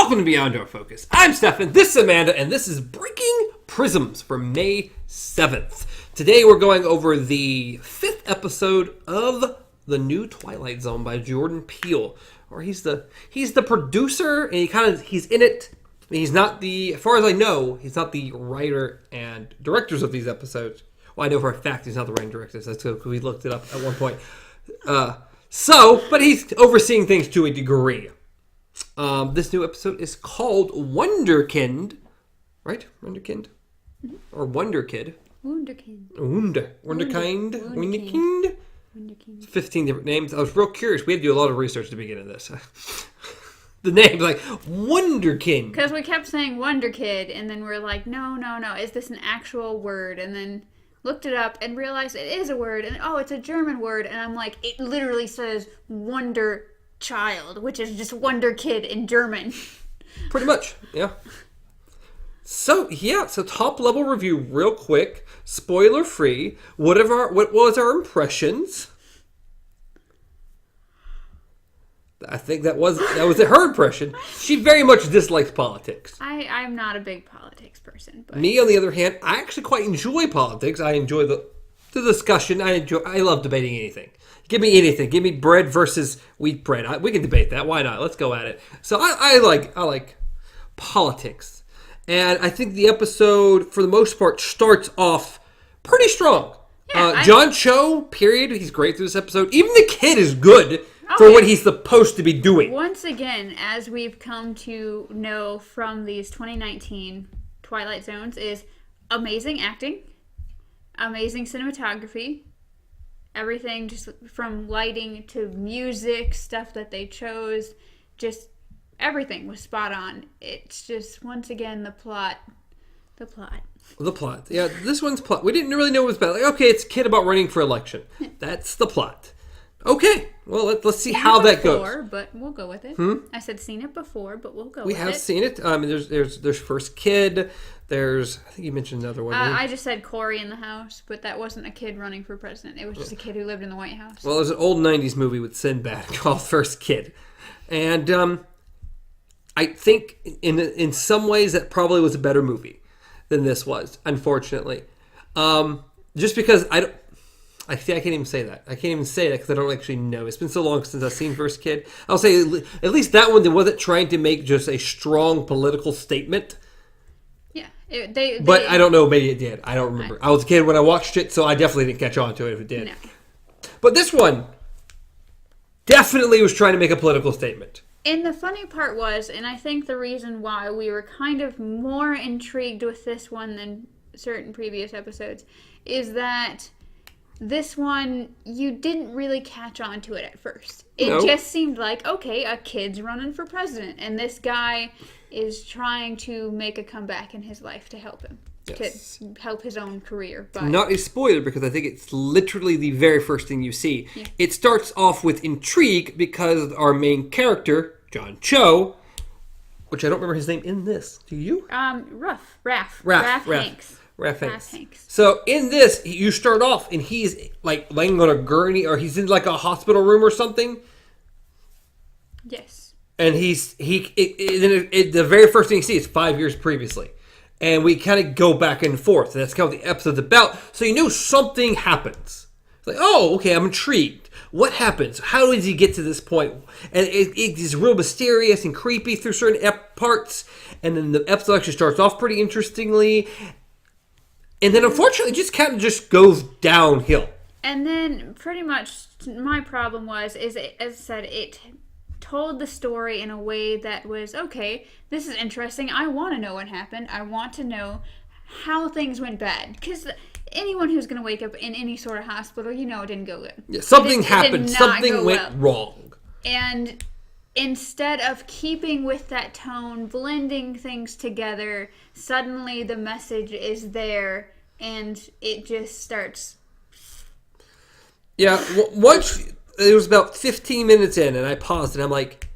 Welcome to Beyond Our Focus. I'm Stefan, this is Amanda, and this is Breaking Prisms for May 7th. Today we're going over the 5th episode of the new Twilight Zone by Jordan Peele. Or he's the producer, and he's in it. He's not as far as I know, he's not the writer and directors of these episodes. Well, I know for a fact he's not the writer and directors. That's because we looked it up at one point. But he's overseeing things to a degree. This new episode is called Wunderkind, right? Wunderkind? Mm-hmm. Or Wunderkid? Wunderkind. Wunderkind? 15 different names. I was real curious. We had to do a lot of research to begin this. The name's like Wunderkind. Because we kept saying Wunderkid, and then we're like, no. Is this an actual word? And then looked it up and realized it is a word. And it's a German word. And I'm like, it literally says Wonder Child, which is just Wonder Kid in German. Pretty much, yeah. So top level review real quick, spoiler free. What was our impressions? I think that was her impression. She very much dislikes politics. I'm not a big politics person. But me, on the other hand, I actually quite enjoy politics. I enjoy the discussion. I love debating anything. Give me anything. Give me bread versus wheat bread. We can debate that. Why not? Let's go at it. So I like politics. And I think the episode, for the most part, starts off pretty strong. Yeah, John Cho, period. He's great through this episode. Even the kid is good for what he's supposed to be doing. Once again, as we've come to know from these 2019 Twilight Zones, is amazing acting, amazing cinematography, everything just from lighting to music, stuff that they chose, just everything was spot on. It's just, once again, the plot. Yeah, this one's plot. We didn't really know what it was about. Like, okay, it's a kid about running for election. That's the plot. Okay, well, let's see how that goes. But we'll go with it. I said seen it before, but we'll go with it. We have seen it. There's first kid. I think you mentioned another one. I just said Corey in the house, but that wasn't a kid running for president. It was just a kid who lived in the White House. Well, there's an old 90s movie with Sinbad called First Kid. And I think in some ways that probably was a better movie than this was, unfortunately. Just because I can't even say that. I can't even say that because I don't actually know. It's been so long since I've seen First Kid. I'll say at least that one, they wasn't trying to make just a strong political statement. Yeah. But I don't know. Maybe it did. I don't remember. I was a kid when I watched it, so I definitely didn't catch on to it if it did. No. But this one definitely was trying to make a political statement. And the funny part was, and I think the reason why we were kind of more intrigued with this one than certain previous episodes, is that this one, you didn't really catch on to it at first. It just seemed like, okay, a kid's running for president, and this guy is trying to make a comeback in his life to help him. Yes. To help his own career. But not a spoiler, because I think it's literally the very first thing you see. Yeah. It starts off with intrigue because our main character, John Cho, which I don't remember his name in this. Do you? Raph Hanks. Raph Hanks. So in this, you start off and he's like laying on a gurney, or he's in like a hospital room or something. Yes. And the very first thing you see is 5 years previously. And we kind of go back and forth. And that's kind of what the episode's about. So you know something happens. It's like, oh, okay, I'm intrigued. What happens? How does he get to this point? And it is real mysterious and creepy through certain parts. And then the episode actually starts off pretty interestingly. And then unfortunately it just kind of just goes downhill. And then pretty much my problem was, as I said, it told the story in a way that was, okay, this is interesting. I want to know what happened. I want to know how things went bad. Because anyone who's going to wake up in any sort of hospital, it didn't go good. Yeah, something happened. Something went wrong. And instead of keeping with that tone, blending things together, suddenly the message is there and it just starts. Yeah, once it was about 15 minutes in and I paused and I'm like,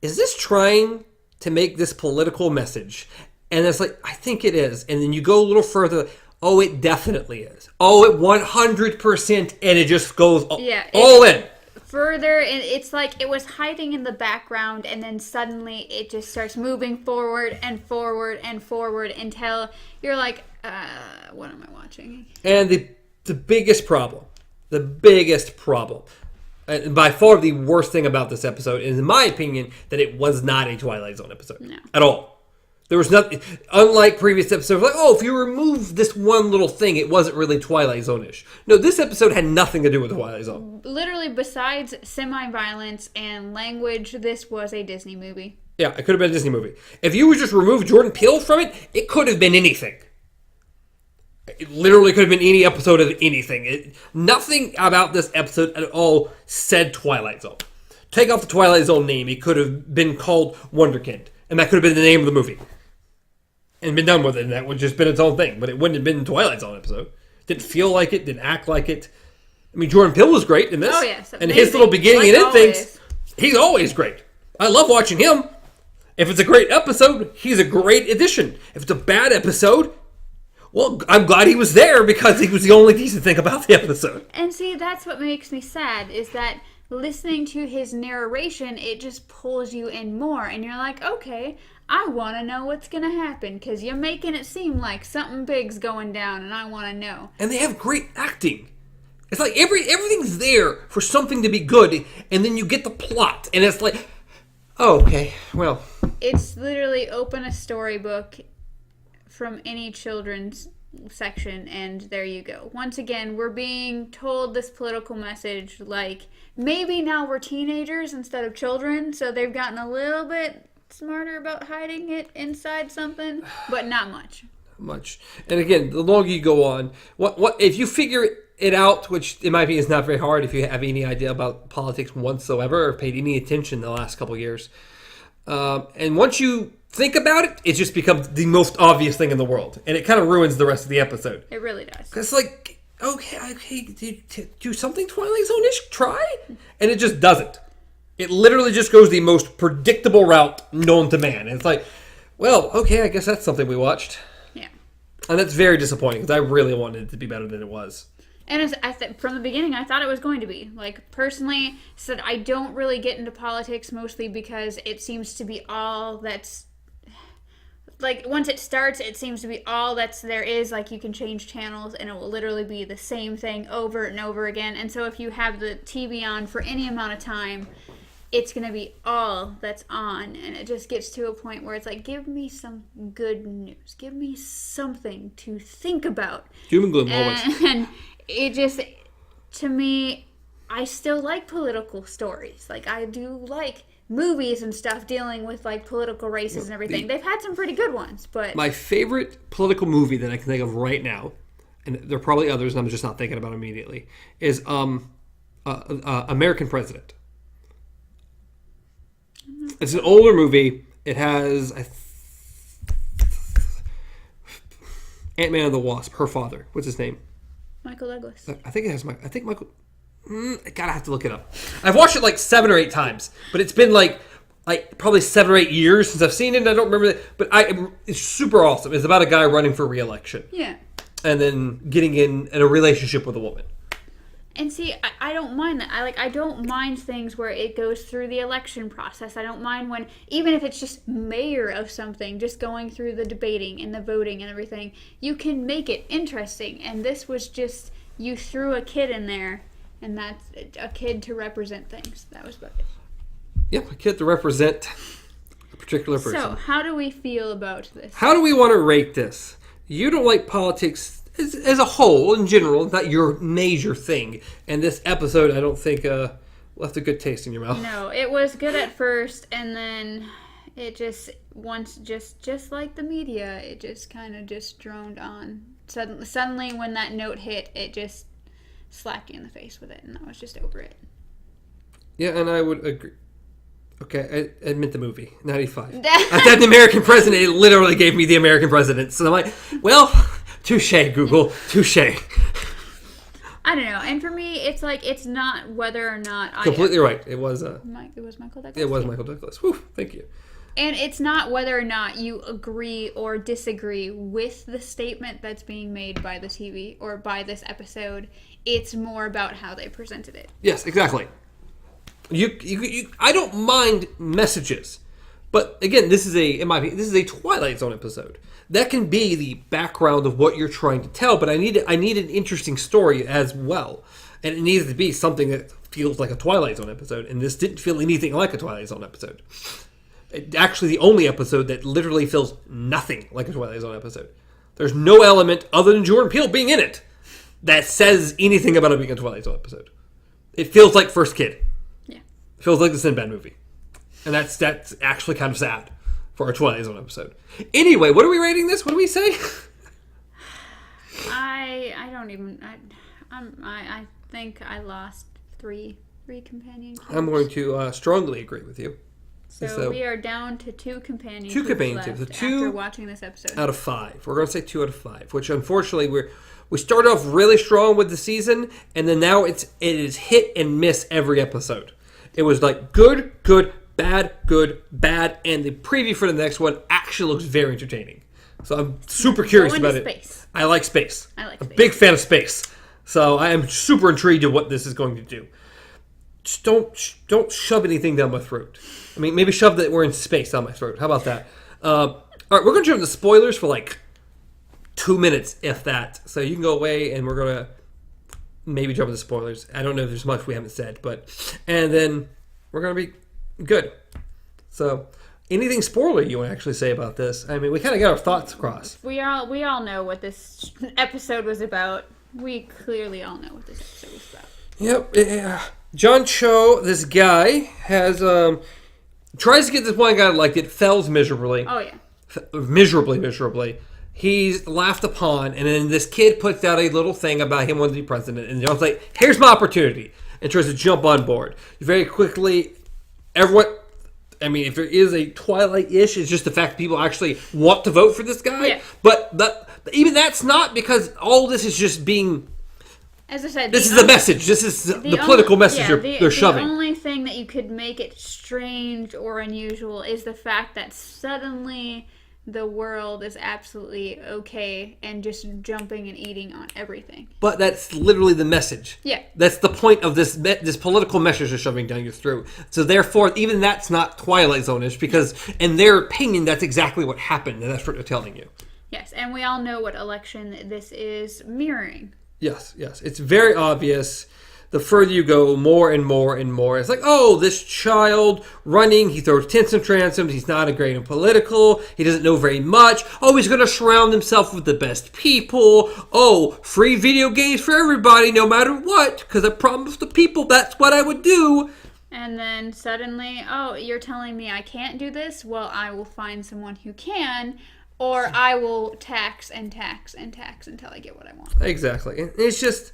is this trying to make this political message? And it's like, I think it is. And then you go a little further. Oh, it definitely is. Oh, it 100%, and it just goes all in. further, and it's like it was hiding in the background, and then suddenly it just starts moving forward and forward and forward until you're like, what am I watching? And the biggest problem, and by far the worst thing about this episode is, in my opinion, that it was not a Twilight Zone episode. No. At all. There was nothing, unlike previous episodes, like, oh, if you remove this one little thing, it wasn't really Twilight Zone-ish. No, this episode had nothing to do with Twilight Zone. Literally, besides semi-violence and language, this was a Disney movie. Yeah, it could have been a Disney movie. If you would just remove Jordan Peele from it, it could have been anything. It literally could have been any episode of anything. Nothing about this episode at all said Twilight Zone. Take off the Twilight Zone name, it could have been called Wunderkind, and that could have been the name of the movie. And been done with it, and that would just been its own thing. But it wouldn't have been a Twilight Zone episode. Didn't feel like it, didn't act like it. I mean, Jordan Peele was great in this. Oh, yes. And his little beginning and end things, he's always great. I love watching him. If it's a great episode, he's a great addition. If it's a bad episode, well, I'm glad he was there because he was the only decent thing about the episode. And see, that's what makes me sad, is that listening to his narration, it just pulls you in more. And you're like, okay, I want to know what's going to happen because you're making it seem like something big's going down and I want to know. And they have great acting. It's like everything's there for something to be good, and then you get the plot, and it's like, oh, okay, well. It's literally open a storybook from any children's section, and there you go. Once again, we're being told this political message, like, maybe now we're teenagers instead of children, so they've gotten a little bit smarter about hiding it inside something, but not much. And again, the longer you go on, what if you figure it out, which in my opinion is not very hard if you have any idea about politics whatsoever or paid any attention the last couple of years. And once you think about it, it just becomes the most obvious thing in the world, and it kind of ruins the rest of the episode. It really does. It's like, okay, do something Twilight Zone-ish, try, and it just doesn't. It literally just goes the most predictable route known to man. And it's like, well, okay, I guess that's something we watched. Yeah. And that's very disappointing because I really wanted it to be better than it was. And from the beginning, I thought it was going to be. Like, personally, said I don't really get into politics mostly because it seems to be all that's... Like, once it starts, it seems to be all that's there is. Like, you can change channels, and it will literally be the same thing over and over again. And so if you have the TV on for any amount of time, it's going to be all that's on. And it just gets to a point where it's like, give me some good news. Give me something to think about. Doom and gloom, always. And it just, to me, I still like political stories. Like, I do like movies and stuff dealing with, like, political races and everything. They've had some pretty good ones, but... My favorite political movie that I can think of right now, and there are probably others and I'm just not thinking about immediately, is American President. It's an older movie. It has Ant-Man and the Wasp, her father. What's his name? Michael Douglas. I think it has Michael... I gotta have to look it up. I've watched it like 7 or 8 times, but it's been like probably 7 or 8 years since I've seen it. And I don't remember it, but it's super awesome. It's about a guy running for re-election. Yeah. And then getting in a relationship with a woman. And see, I don't mind that. I don't mind things where it goes through the election process. I don't mind when, even if it's just mayor of something, just going through the debating and the voting and everything, you can make it interesting. And this was just, you threw a kid in there, and that's a kid to represent things. That was about it. Yep, a kid to represent a particular person. So, how do we feel about this? How do we want to rate this? You don't like politics as a whole, in general, not your major thing. And this episode, I don't think left a good taste in your mouth. No, it was good at first, and then it just like the media, it just kind of just droned on. Suddenly, when that note hit, it just slapped you in the face with it, and I was just over it. Yeah, and I would agree. Okay, I admit the movie, 95. I said the American President, it literally gave me the American President. So I'm like, well, touche, Google, touche. I don't know. And for me, it's like, it's not whether or not Completely right. It was Michael Douglas. It was Michael Douglas. Whew, thank you. And it's not whether or not you agree or disagree with the statement that's being made by the TV or by this episode. It's more about how they presented it. Yes, exactly. I don't mind messages, but again, this is a Twilight Zone episode. That can be the background of what you're trying to tell, but I need an interesting story as well, and it needs to be something that feels like a Twilight Zone episode. And this didn't feel anything like a Twilight Zone episode. Actually, the only episode that literally feels nothing like a Twilight Zone episode. There's no element other than Jordan Peele being in it that says anything about it being a Twilight Zone episode. It feels like First Kid. Yeah. It feels like the Sinbad movie. And that's actually kind of sad for a Twilight Zone episode. Anyway, what are we rating this? What do we say? I don't even... I think I lost three companion cubes. I'm going to strongly agree with you. So we are down to 2 companion cubes left after watching this episode. Out of 5. We're going to say 2 out of 5, which unfortunately we started off really strong with the season, and then now it is hit and miss every episode. It was like good, bad, and the preview for the next one actually looks very entertaining. So I'm super curious about it. Space. I like space. I'm a big fan of space. So I am super intrigued at what this is going to do. Just don't shove anything down my throat. I mean, maybe shove that we're in space down my throat. How about that? All right, we're going to jump into spoilers for like 2 minutes, if that. So you can go away, and we're going to maybe jump into spoilers. I don't know if there's much we haven't said, and then we're going to be good. So anything spoiler you want to actually say about this? I mean, we kind of got our thoughts across. We all know what this episode was about. We clearly all know what this episode was about. Yep. Yeah. John Cho, this guy, has tries to get this one guy elected, fails miserably. Oh, yeah. Miserably. He's laughed upon, and then this kid puts out a little thing about him wanting to be president, and John's like, here's my opportunity, and tries to jump on board. Very quickly, everyone... I mean, if there is a Twilight-ish, it's just the fact that people actually want to vote for this guy. Yeah. But even that's not, because all this is just being... As I said, this is the message. This is the political message they're shoving. The only thing that you could make it strange or unusual is the fact that suddenly the world is absolutely okay and just jumping and eating on everything. But that's literally the message. Yeah. That's the point of this political message they're shoving down your throat. So therefore, even that's not Twilight Zone-ish, because in their opinion, that's exactly what happened, and that's what they're telling you. Yes, and we all know what election this is mirroring. Yes. It's very obvious. The further you go, more and more and more. It's like, oh, this child running, he throws tents and tantrums, he's not a great in political, he doesn't know very much. Oh, he's going to surround himself with the best people. Oh, free video games for everybody, no matter what, because I promised the people that's what I would do. And then suddenly, oh, you're telling me I can't do this? Well, I will find someone who can. Or I will tax and tax and tax until I get what I want. Exactly. It's just...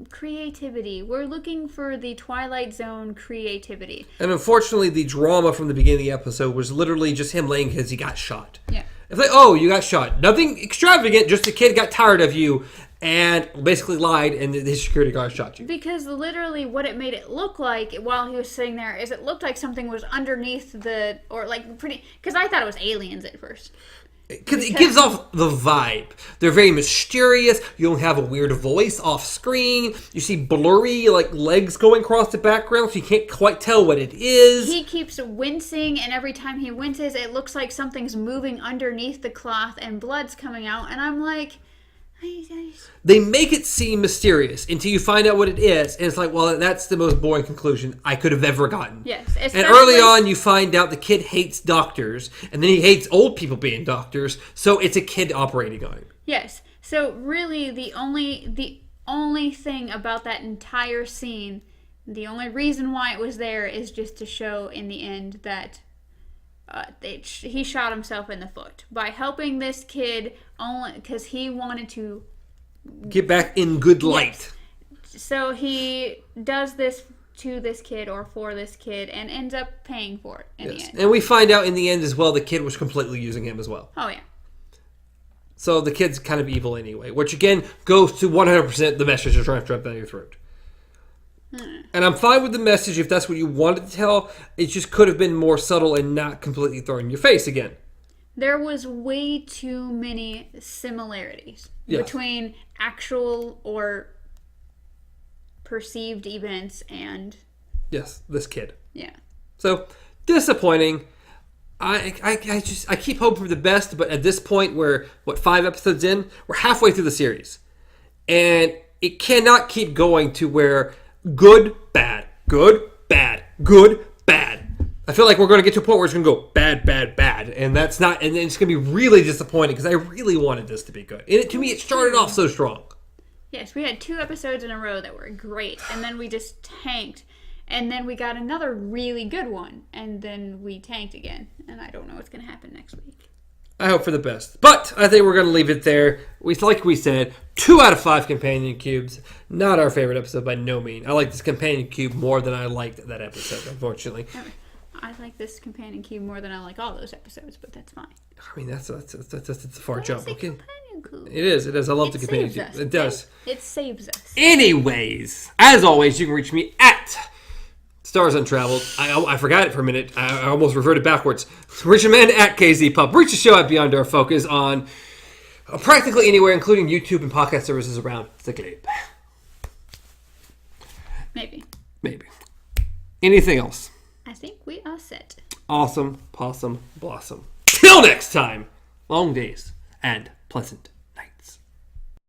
creativity. We're looking for the Twilight Zone creativity. And unfortunately, the drama from the beginning of the episode was literally just him laying because he got shot. Yeah. It's like, oh, you got shot. Nothing extravagant, just the kid got tired of you and basically lied, and his security guard shot you. Because literally what it made it look like while he was sitting there is it looked like something was underneath because I thought it was aliens at first. Because it gives off the vibe. They're very mysterious. You don't have a weird voice off screen. You see blurry legs going across the background, so you can't quite tell what it is. He keeps wincing, and every time he winces, it looks like something's moving underneath the cloth and blood's coming out. And I'm like... They make it seem mysterious until you find out what it is, and it's like, well, that's the most boring conclusion I could have ever gotten. Yes, and early on, you find out the kid hates doctors, and then he hates old people being doctors, so it's a kid operating on him. Yes, so really the only thing about that entire scene, the only reason why it was there is just to show in the end that he shot himself in the foot by helping this kid only because he wanted to get back in good light. Yes. So he does this to this kid or for this kid and ends up paying for it in the end. And we find out in the end as well the kid was completely using him as well. Oh, yeah. So the kid's kind of evil anyway, which again goes to 100% the message they're trying to drop down your throat. And I'm fine with the message if that's what you wanted to tell. It just could have been more subtle and not completely thrown in your face again. There was way too many similarities between actual or perceived events and... Yes, this kid. Yeah. So, disappointing. I keep hoping for the best, but at this point, we're, 5 episodes in? We're halfway through the series. And it cannot keep going to where good, bad, good, bad, good, bad. I feel like we're going to get to a point where it's going to go bad, bad, bad. And that's not, and it's going to be really disappointing because I really wanted this to be good. And to me, it started off so strong. Yes, we had 2 episodes in a row that were great, and then we just tanked. And then we got another really good one, and then we tanked again. And I don't know what's going to happen next week. I hope for the best. But I think we're going to leave it there. Like we said, 2 out of 5 companion cubes. Not our favorite episode by no means. I like this companion cube more than I liked that episode, unfortunately. I like this companion cube more than I like all those episodes, but that's fine. I mean, that's a far jump. Okay, companion cube. It is. I love the companion cube. Us. It does. It saves us. Anyways, as always, you can reach me at Stars Untraveled. I forgot it for a minute. I almost reverted backwards. Reach Amanda at KZPub. Reach the show at Beyond Our Focus on practically anywhere, including YouTube and podcast services around the globe. Maybe. Anything else? I think we are set. Awesome, possum, blossom. Till next time, long days and pleasant